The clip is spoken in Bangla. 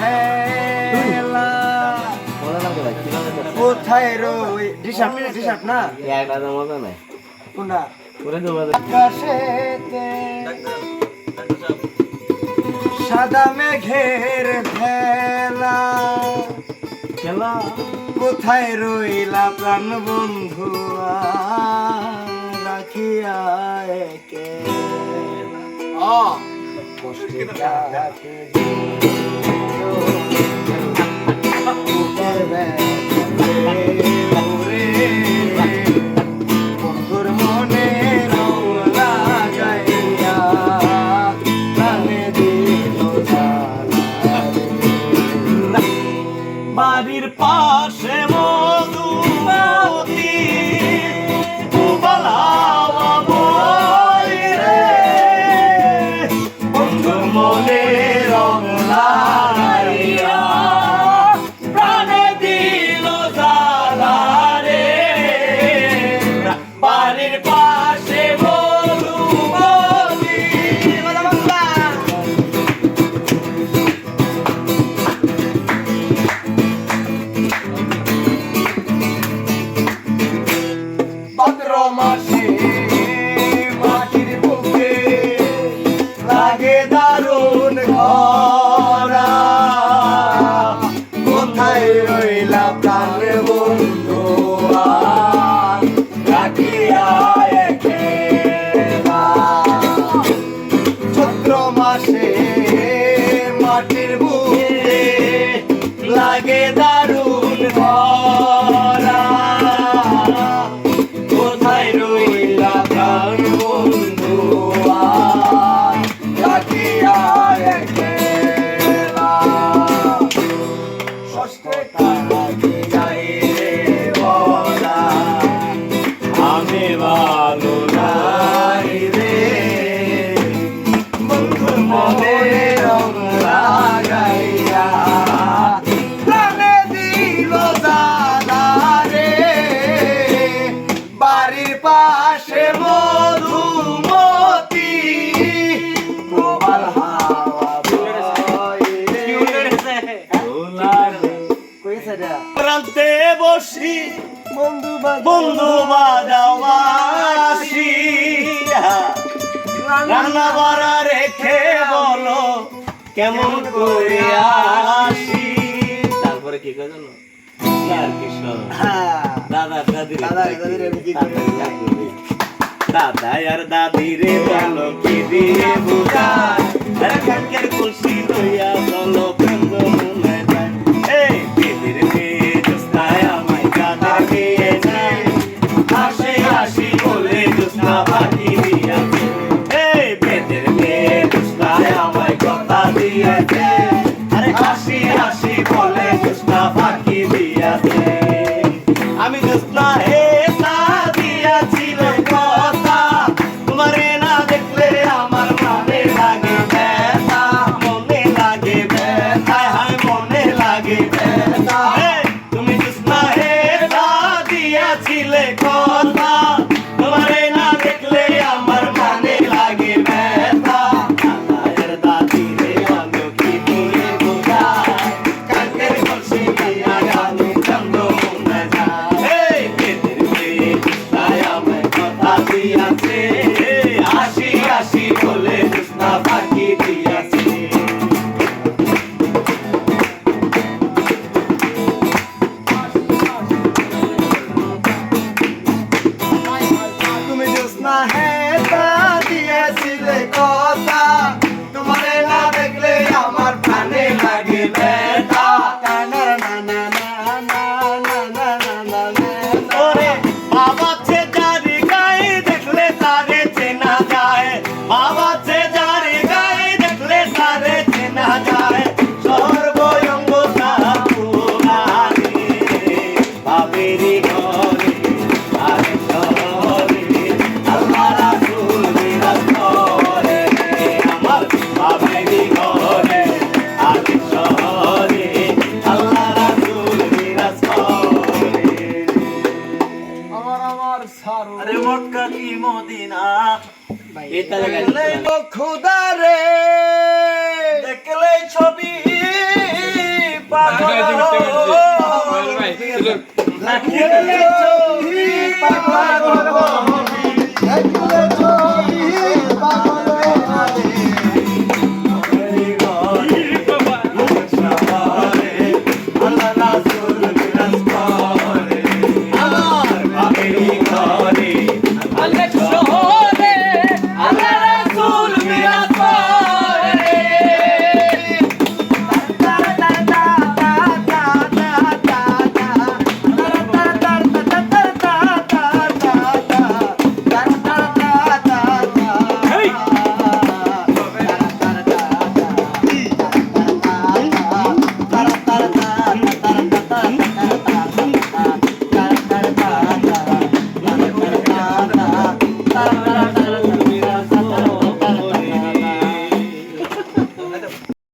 ভেলা কোথায় রই ডিসাপ না মজা নাই কোনটা পুরো জমা আকাশেতে সাদা মেঘের ভেলা খেলা কোথায় রইলা প্রাণ বন্ধু রাখিয়া একে কষ্টে যাকে বন্ধুর মনে রং লাগাইয়া প্রাণে দিল বাড়ির পাশে মধুমতি বালাওয়া বই রে বন্ধু মনে রং লাগাইয়া প্রাণে দিল জ্বালা রে বাড়ির পাশে মধুমতি ভাদ্র মাসে মাটির বুকে লাগে দারুণ খরা কোথায় রইলা প্রাণ বন্ধু রাখিয়া একেলা চৈত্র মাসে মাটির বুকে লাগে দারুণ খরা কোথায় রইলা প্রাণ বন্ধু রাখিয়া একেলা ষষ্ঠে কাজে যাই রে বলা আমি ভালো নাই রে বন্ধুর মনে রং লাগাইয়া প্রাণে দিল জ্বালা রে বাড়ির পাশে মধুমতি গোপাল হাওয়া বয় রে। কইছে রে প্রান্তে বসি বন্ধু বন্ধু বাজাও বাঁশি রান্না বাড়া রেখে বলো কেমন করে আসি তারপরে কি কয় জানো আর কি সব দাদা দাদি দাদা আর দাদি রে বলো কি দিয়ে বুঝায় আর কাকের খুশি লইয়া বলো প্রেম মনে যায় এই দিদির মেয়ে জোস্তায় আমায় কাঁদা দিয়েছে হাসি হাসি বলে জোস্তা বাকি দিয়েছে এই বেদের মেয়ে জোস্তায় আমায় কথা দিয়েছে আরে হাসি হাসি বলে জোস্তা বাকি দিয়েছে আমি জোস্তা হে তা দিয়েছিল কথা তোমারে না দেখলে আমার মনে লাগে ব্যথা মনে লাগে ব্যথা হায় মনে লাগে ব্যথা তুমি জোস্তা হে তা দিয়েছিলে কথা তোমারে না দেখলে আমার মনে লাগে ব্যথা দাদার দাদি রে আমি কি বলে বোঝাই কাকের খুশি দিয়া গানে চন্দ মনে যায় এই বেদের মেয়ে জোস্তায় আমায় কথা দিয়াছে হাসি হাসি বলে জোস্তা বাকি দিয়াছে তুমি জোৎস্না হে তা দিয়েছিলে কথা তোমারে না দেখলে আমার প্রাণে লাগে ব্যথা না না না না না না না না না না ওরে বাবা ছে যারি গায়ে দেখলে তারে চেনা যায় বাবা ছে যারি গায়ে দেখলে তারে চেনা যায় সর্বঙ্গ সাপুরারে বাবেরি ঘরে আরে শহরে আল্লাহ রাসূল বিরাজ করে আমার বাবেরি ঘরে আরে শহরে আল্লাহ রাসূল বিরাজ করে আমার সারো আরে মক্কা কি মদিনা এটা খোদা রে দেখলে ছবি নাকি